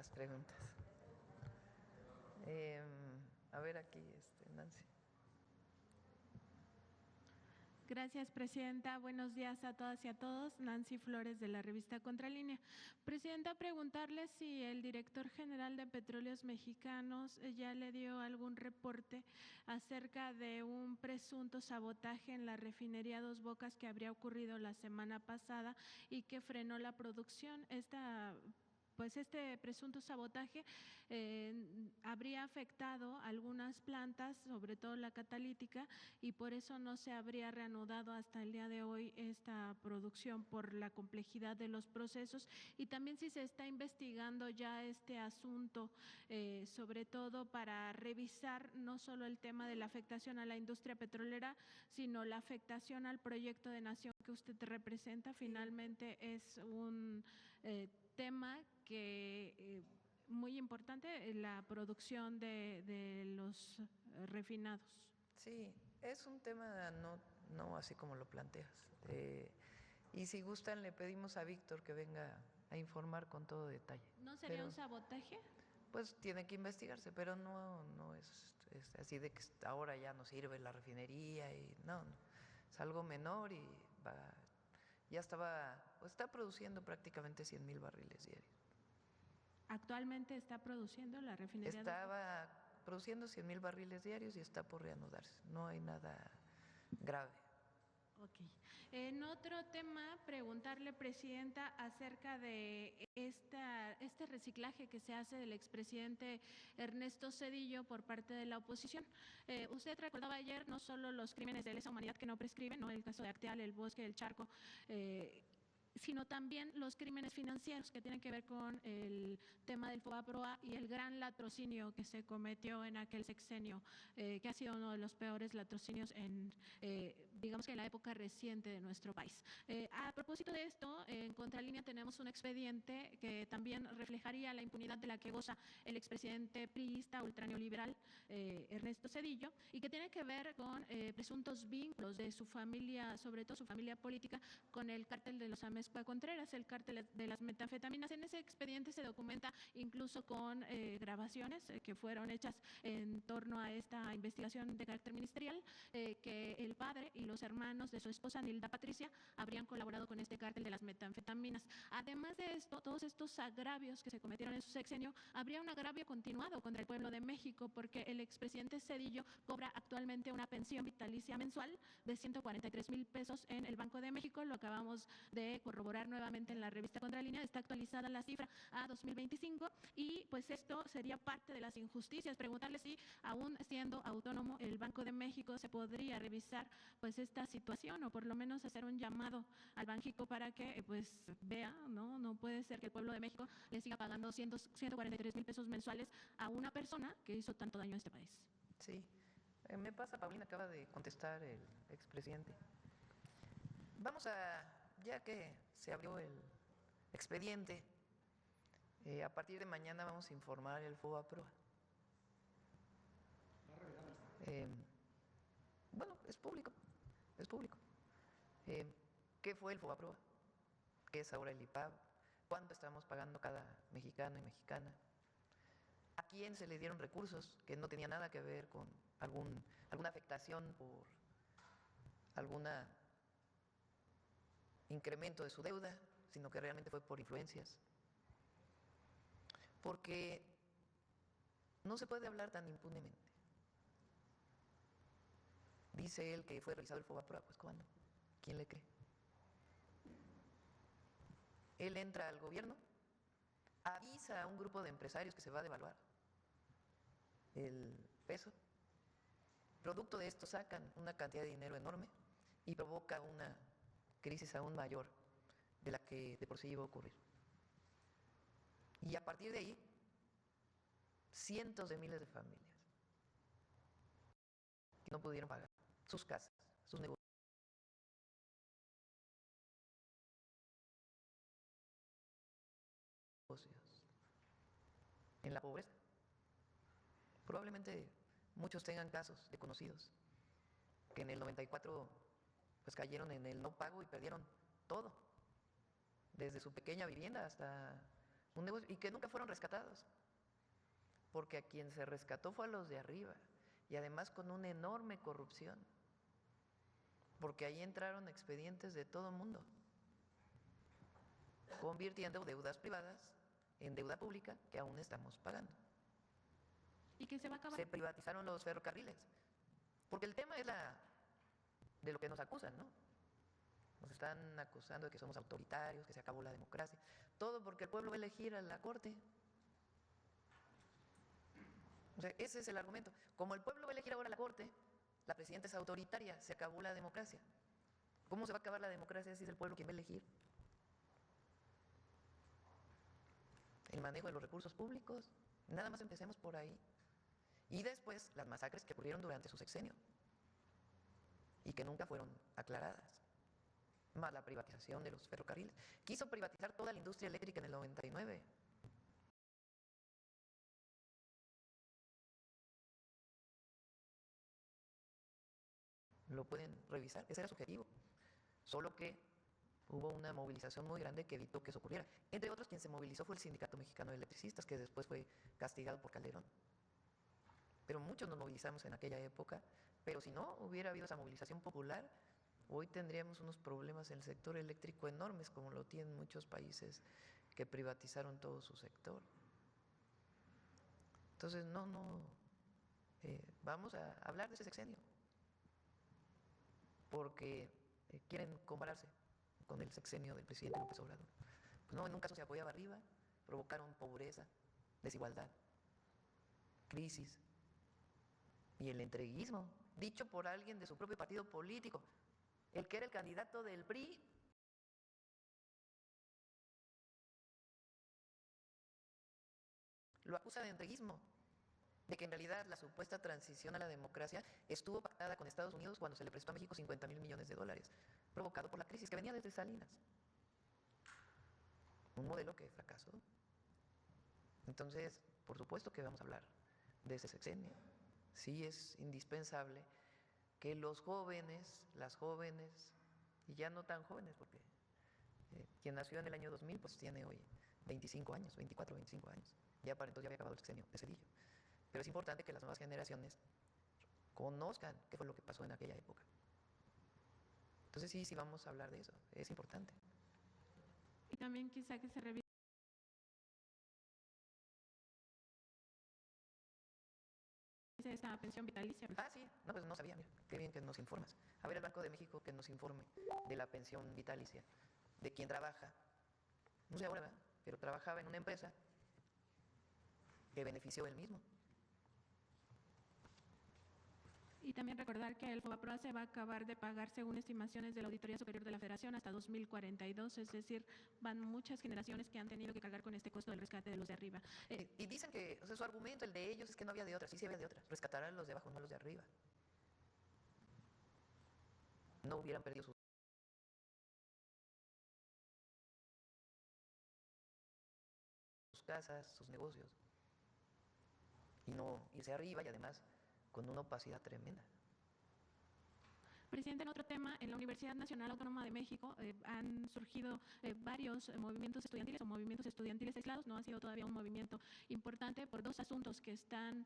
las preguntas. A ver aquí, Nancy. Gracias, Presidenta. Buenos días a todas y a todos. Nancy Flores, de la revista Contralínea. Presidenta, preguntarle si el director general de Petróleos Mexicanos ya le dio algún reporte acerca de un presunto sabotaje en la refinería Dos Bocas que habría ocurrido la semana pasada y que frenó la producción. Este presunto sabotaje habría afectado algunas plantas, sobre todo la catalítica, y por eso no se habría reanudado hasta el día de hoy esta producción por la complejidad de los procesos, y también si se está investigando ya este asunto, sobre todo para revisar no solo el tema de la afectación a la industria petrolera, sino la afectación al proyecto de nación que usted representa. Finalmente es un tema que muy importante, la producción de los refinados. Sí, es un tema no así como lo planteas. Y si gustan, le pedimos a Víctor que venga a informar con todo detalle. ¿No sería un sabotaje? Pues tiene que investigarse, pero no es así de que ahora ya no sirve la refinería y no. Es algo menor y ya está produciendo prácticamente 100,000 barriles diarios. ¿Actualmente está produciendo la refinería? Estaba produciendo 100,000 barriles diarios y está por reanudarse. No hay nada grave. Ok. En otro tema, preguntarle, Presidenta, acerca de este reciclaje que se hace del expresidente Ernesto Zedillo por parte de la oposición. Usted recordaba ayer no solo los crímenes de lesa humanidad que no prescriben, ¿no? El caso de Acteal, el Bosque, el Charco, sino también los crímenes financieros que tienen que ver con el tema del FOBAPROA y el gran latrocinio que se cometió en aquel sexenio, que ha sido uno de los peores latrocinios digamos que en la época reciente de nuestro país. A propósito de esto, en Contralínea tenemos un expediente que también reflejaría la impunidad de la que goza el expresidente priista ultraneoliberal Ernesto Zedillo, y que tiene que ver con presuntos vínculos de su familia, sobre todo su familia política, con el cártel de los Amezcua Contreras, el cártel de las metanfetaminas. En ese expediente se documenta incluso con grabaciones que fueron hechas en torno a esta investigación de carácter ministerial, que el padre y los hermanos de su esposa Nilda Patricia habrían colaborado con este cártel de las metanfetaminas. Además de esto, todos estos agravios que se cometieron en su sexenio, habría un agravio continuado contra el pueblo de México, porque el expresidente Zedillo cobra actualmente una pensión vitalicia mensual de 143,000 pesos en el Banco de México. Lo acabamos de corroborar nuevamente en la revista Contralínea. Está actualizada la cifra a 2025 y pues esto sería parte de las injusticias. Preguntarle si, aún siendo autónomo el Banco de México, se podría revisar pues esta situación, o por lo menos hacer un llamado al Banjico para que pues vea, no puede ser que el pueblo de México le siga pagando 143,000 pesos mensuales a una persona que hizo tanto daño a este país. Sí, me pasa, Paulina, acaba de contestar el expresidente. Vamos ya que se abrió el expediente, a partir de mañana vamos a informar el FOBAPROA. Bueno, es público. ¿Qué fue el FOBAPROA? ¿Qué es ahora el IPAB? ¿Cuánto estamos pagando cada mexicano y mexicana? ¿A quién se le dieron recursos que no tenía nada que ver con alguna afectación por algún incremento de su deuda, sino que realmente fue por influencias? Porque no se puede hablar tan impunemente. Dice él que fue realizado el FOBAPROA, pues ¿cuándo? ¿Quién le cree? Él entra al gobierno, avisa a un grupo de empresarios que se va a devaluar el peso. Producto de esto sacan una cantidad de dinero enorme y provoca una crisis aún mayor de la que de por sí iba a ocurrir. Y a partir de ahí, cientos de miles de familias que no pudieron pagar sus casas, sus negocios, en la pobreza. Probablemente muchos tengan casos de conocidos que en el 94 pues cayeron en el no pago y perdieron todo, desde su pequeña vivienda hasta un negocio, y que nunca fueron rescatados, porque a quien se rescató fue a los de arriba, y además con una enorme corrupción, porque ahí entraron expedientes de todo el mundo, convirtiendo deudas privadas en deuda pública que aún estamos pagando. ¿Y que se va a acabar? Se privatizaron los ferrocarriles, porque el tema es de lo que nos acusan, ¿no? Nos están acusando de que somos autoritarios, que se acabó la democracia, todo porque el pueblo va a elegir a la Corte. O sea, ese es el argumento. Como el pueblo va a elegir ahora a la Corte, la presidenta es autoritaria, se acabó la democracia. ¿Cómo se va a acabar la democracia si es el pueblo quien va a elegir? El manejo de los recursos públicos, nada más empecemos por ahí. Y después las masacres que ocurrieron durante su sexenio y que nunca fueron aclaradas, más la privatización de los ferrocarriles. Quiso privatizar toda la industria eléctrica en el 99. Lo pueden revisar, ese era su objetivo. Solo que hubo una movilización muy grande que evitó que eso ocurriera. Entre otros, quien se movilizó fue el Sindicato Mexicano de Electricistas, que después fue castigado por Calderón. Pero muchos nos movilizamos en aquella época, pero si no hubiera habido esa movilización popular, hoy tendríamos unos problemas en el sector eléctrico enormes, como lo tienen muchos países que privatizaron todo su sector. Entonces, vamos a hablar de ese sexenio, porque quieren compararse con el sexenio del presidente López Obrador. Pues no, en un caso se apoyaba arriba, provocaron pobreza, desigualdad, crisis y el entreguismo, dicho por alguien de su propio partido político, el que era el candidato del PRI. Lo acusa de entreguismo, de que en realidad la supuesta transición a la democracia estuvo pactada con Estados Unidos cuando se le prestó a México 50,000 millones de dólares, provocado por la crisis que venía desde Salinas. Un modelo que fracasó. Entonces, por supuesto que vamos a hablar de ese sexenio. Sí es indispensable que los jóvenes, las jóvenes, y ya no tan jóvenes, porque quien nació en el año 2000, pues tiene hoy 25 años, 24, 25 años. Ya para entonces ya había acabado el sexenio de Cedillo. Pero es importante que las nuevas generaciones conozcan qué fue lo que pasó en aquella época. Entonces sí vamos a hablar de eso, es importante. Y también quizá que se revise esa pensión vitalicia. Sí, no, pues no sabía, mira, qué bien que nos informas. A ver, el Banco de México que nos informe de la pensión vitalicia, de quien trabaja, no sé ahora, ¿verdad? Pero trabajaba en una empresa que benefició él mismo. Y también recordar que el FOBAPROA se va a acabar de pagar según estimaciones de la Auditoría Superior de la Federación hasta 2042, es decir, van muchas generaciones que han tenido que cargar con este costo del rescate de los de arriba. Y dicen que, o sea, su argumento, el de ellos, es que no había de otras. Sí había de otras. Rescatarán a los de abajo, no a los de arriba. No hubieran perdido sus casas, sus negocios, y no irse arriba, y además con una opacidad tremenda. Presidente, en otro tema, en la Universidad Nacional Autónoma de México han surgido varios movimientos estudiantiles o movimientos estudiantiles aislados. No ha sido todavía un movimiento importante por dos asuntos que están,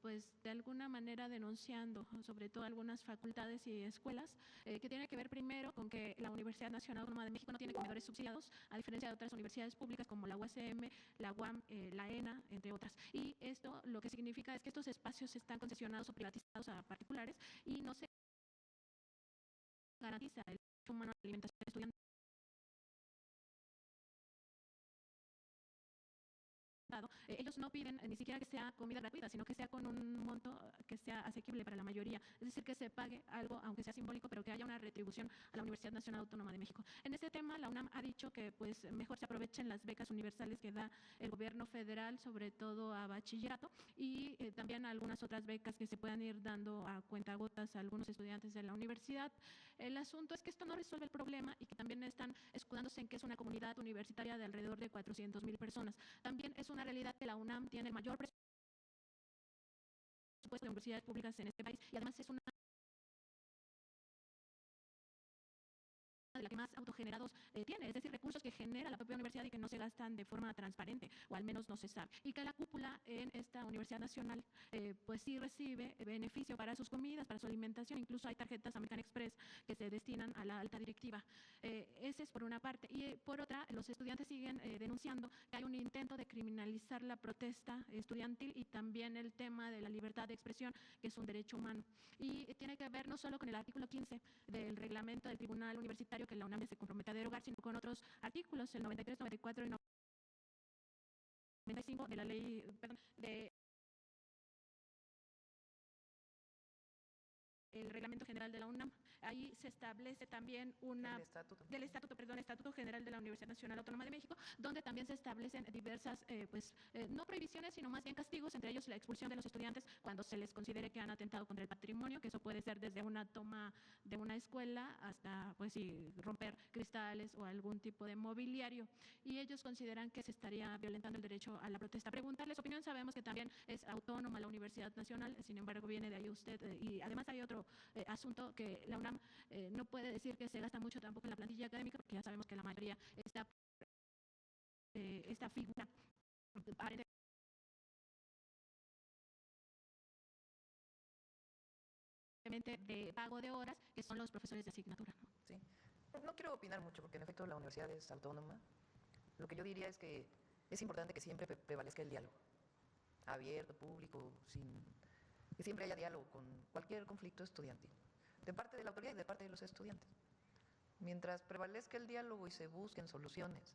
pues, de alguna manera denunciando, sobre todo algunas facultades y escuelas, que tiene que ver primero con que la Universidad Nacional Autónoma de México no tiene comedores subsidiados, a diferencia de otras universidades públicas como la UACM, la UAM, la ENA, entre otras. Y esto lo que significa es que estos espacios están concesionados o privatizados a particulares y no se garantiza el derecho humano a la alimentación estudiantil. Ellos no piden ni siquiera que sea comida gratuita, sino que sea con un monto que sea asequible para la mayoría, es decir, que se pague algo, aunque sea simbólico, pero que haya una retribución a la Universidad Nacional Autónoma de México. En este tema, la UNAM ha dicho que pues mejor se aprovechen las becas universales que da el gobierno federal, sobre todo a bachillerato, y también algunas otras becas que se puedan ir dando a cuentagotas a algunos estudiantes de la universidad. El asunto es que esto no resuelve el problema y que también están escudándose en que es una comunidad universitaria de alrededor de 400,000 personas. También es una realidad que la UNAM tiene el mayor presupuesto de universidades públicas en este país y además es una de las que más autogenerados tiene, es decir, recursos que genera genera la propia universidad y que no se gastan de forma transparente, o al menos no se sabe. Y que la cúpula en esta Universidad Nacional pues sí recibe beneficio para sus comidas, para su alimentación, incluso hay tarjetas American Express que se destinan a la alta directiva. Ese es por una parte. Y por otra, los estudiantes siguen denunciando que hay un intento de criminalizar la protesta estudiantil y también el tema de la libertad de expresión, que es un derecho humano. Y tiene que ver no solo con el artículo 15 del reglamento del Tribunal Universitario que la UNAM se compromete a derogar, sino con otros artículos, el 93, 94 y 95 de la ley, perdón, de el Reglamento General de la UNAM. Ahí se establece también Estatuto General de la Universidad Nacional Autónoma de México, donde también se establecen diversas, no prohibiciones, sino más bien castigos, entre ellos la expulsión de los estudiantes cuando se les considere que han atentado contra el patrimonio, que eso puede ser desde una toma de una escuela hasta, pues sí, romper cristales o algún tipo de mobiliario. Y ellos consideran que se estaría violentando el derecho a la protesta. Preguntarle su opinión, sabemos que también es autónoma la Universidad Nacional, sin embargo viene de ahí usted, y además hay otro asunto que la UNAM no puede decir que se gasta mucho tampoco en la plantilla académica, porque ya sabemos que la mayoría está esta figura aparentemente de pago de horas, que son los profesores de asignatura, ¿no? Sí. No quiero opinar mucho porque en efecto la universidad es autónoma. Lo que yo diría es que es importante que siempre prevalezca el diálogo, abierto, público, que siempre haya diálogo con cualquier conflicto estudiantil, de parte de la autoridad y de parte de los estudiantes. Mientras prevalezca el diálogo y se busquen soluciones